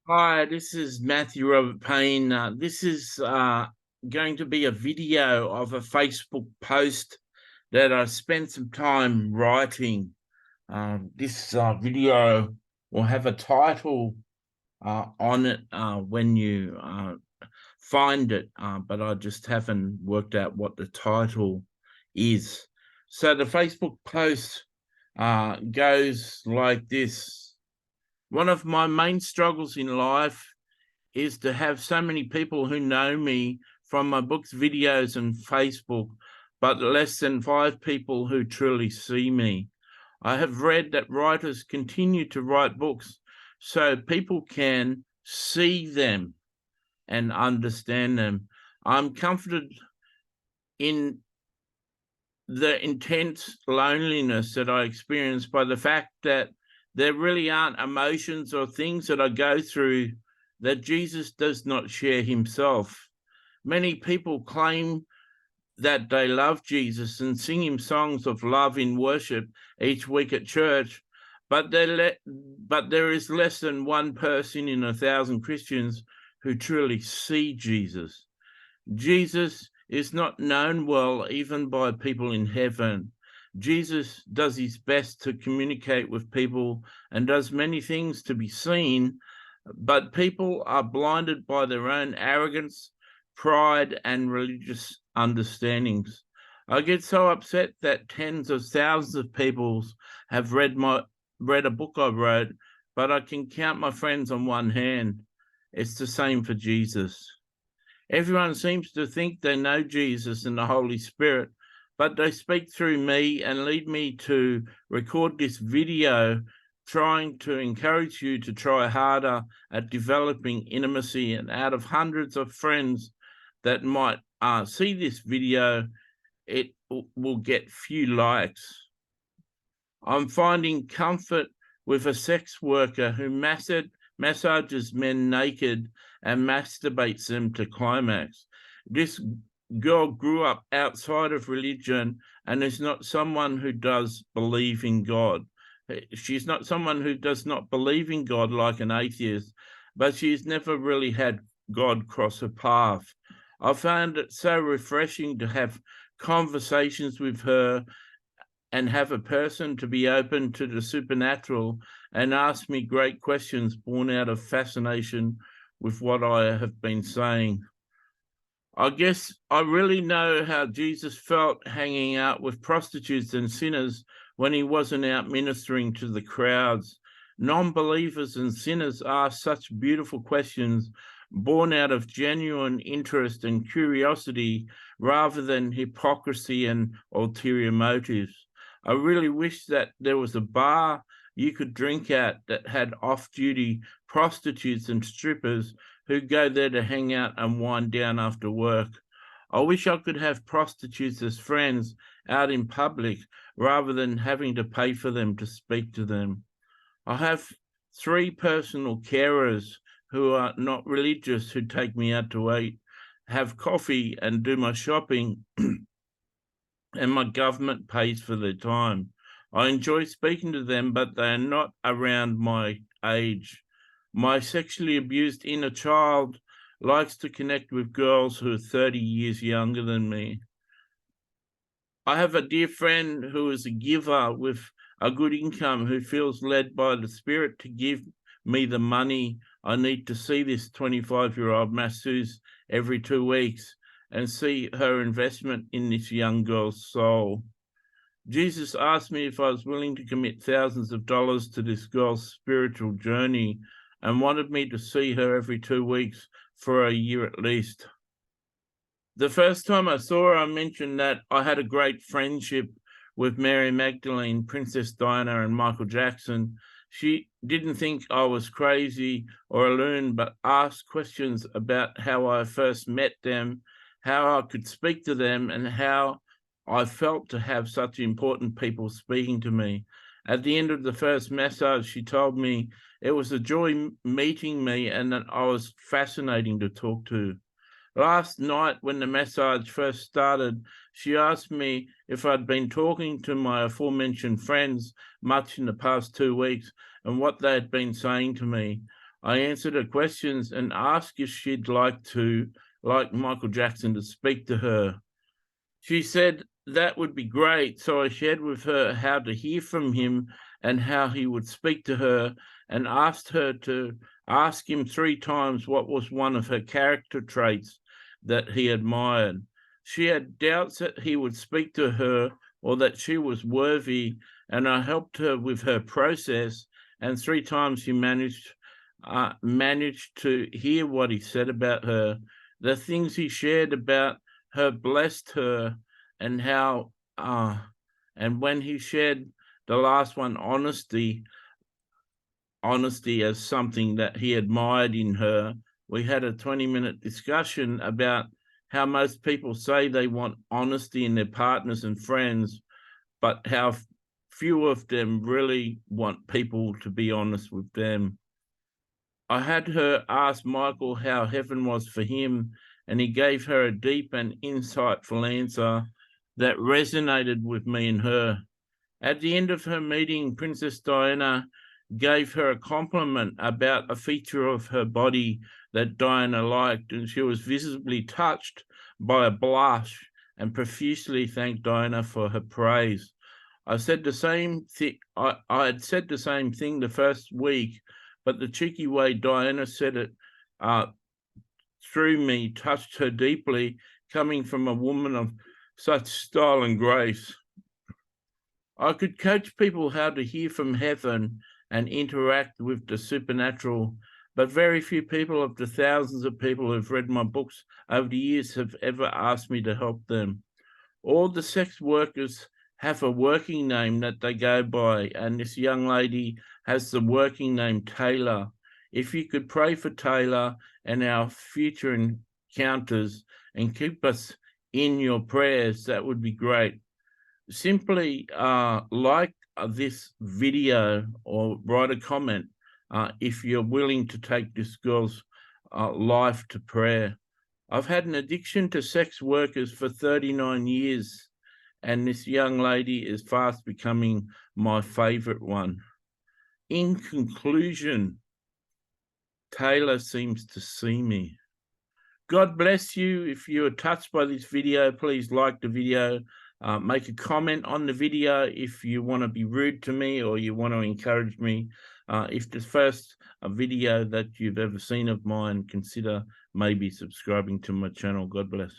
Hi, this is Matthew Robert Payne. This is going to be a video of a Facebook post that I spent some time writing. This video will have a title on it when you find it, but I just haven't worked out what the title is. So the Facebook post goes like this. One of my main struggles in life is to have so many people who know me from my books, videos, and Facebook, but less than 5 people who truly see me. I have read that writers continue to write books so people can see them and understand them. I'm comforted in the intense loneliness that I experience by the fact that there really aren't emotions or things that I go through that Jesus does not share himself. Many people claim that they love Jesus and sing him songs of love in worship each week at church, but there is less than one person in 1,000 Christians who truly see Jesus. Jesus is not known well even by people in heaven. Jesus does his best to communicate with people and does many things to be seen, but people are blinded by their own arrogance, pride, and religious understandings. I get so upset that tens of thousands of people have read a book I wrote, but I can count my friends on one hand. It's the same for Jesus. Everyone seems to think they know Jesus and the Holy Spirit, but they speak through me and lead me to record this video trying to encourage you to try harder at developing intimacy. And out of hundreds of friends that might see this video, it will get few likes. I'm finding comfort with a sex worker who massages men naked and masturbates them to climax. This girl grew up outside of religion and is not someone who does believe in God. She's not someone who does not believe in God like an atheist, but she's never really had God cross her path. I found it so refreshing to have conversations with her and have a person to be open to the supernatural and ask me great questions born out of fascination with what I have been saying. I guess I really know how Jesus felt hanging out with prostitutes and sinners when he wasn't out ministering to the crowds. Non-believers and sinners ask such beautiful questions born out of genuine interest and curiosity rather than hypocrisy and ulterior motives. I really wish that there was a bar you could drink at that had off-duty prostitutes and strippers who go there to hang out and wind down after work. I wish I could have prostitutes as friends out in public rather than having to pay for them to speak to them. I have 3 personal carers who are not religious who take me out to eat, have coffee, and do my shopping, and my government pays for their time. I enjoy speaking to them, but they are not around my age. My sexually abused inner child likes to connect with girls who are 30 years younger than me. I have a dear friend who is a giver with a good income who feels led by the Spirit to give me the money I need to see this 25-year-old masseuse every 2 weeks and see her investment in this young girl's soul. Jesus asked me if I was willing to commit thousands of dollars to this girl's spiritual journey and wanted me to see her every 2 weeks for a year at least. The first time I saw her, I mentioned that I had a great friendship with Mary Magdalene, Princess Diana, and Michael Jackson. She didn't think I was crazy or a loon, but asked questions about how I first met them, how I could speak to them, and how I felt to have such important people speaking to me. At the end of the first massage, she told me it was a joy meeting me and that I was fascinating to talk to. Last night, when the massage first started, she asked me if I'd been talking to my aforementioned friends much in the past 2 weeks and what they had been saying to me. I answered her questions and asked if she'd like Michael Jackson to speak to her. She said that would be great, so I shared with her how to hear from him and how he would speak to her, and asked her to ask him 3 times what was one of her character traits that he admired. She had doubts that he would speak to her or that she was worthy, and I helped her with her process, and 3 times he managed to hear what he said about her. The things he shared about her blessed her, and how and when he shared the last one, honesty as something that he admired in her, we had a 20-minute discussion about how most people say they want honesty in their partners and friends, but how few of them really want people to be honest with them. I had her ask Michael how heaven was for him, and he gave her a deep and insightful answer that resonated with me and her. At the end of her meeting, Princess Diana gave her a compliment about a feature of her body that Diana liked, and she was visibly touched by a blush and profusely thanked Diana for her praise. I said the same thing. I had said the same thing the first week, but the cheeky way Diana said it through me touched her deeply, coming from a woman of such style and grace. I could coach people how to hear from heaven and interact with the supernatural, but very few people of the thousands of people who've read my books over the years have ever asked me to help them. All the sex workers have a working name that they go by, and this young lady has the working name Taylor. If you could pray for Taylor and our future encounters and keep us in your prayers, that would be great. Simply like this video or write a comment if you're willing to take this girl's life to prayer. I've had an addiction to sex workers for 39 years, and this young lady is fast becoming my favorite one. In conclusion, Taylor seems to see me. God bless you. If you are touched by this video, please like the video. Make a comment on the video if you want to be rude to me or you want to encourage me. If the first video that you've ever seen of mine, consider maybe subscribing to my channel. God bless.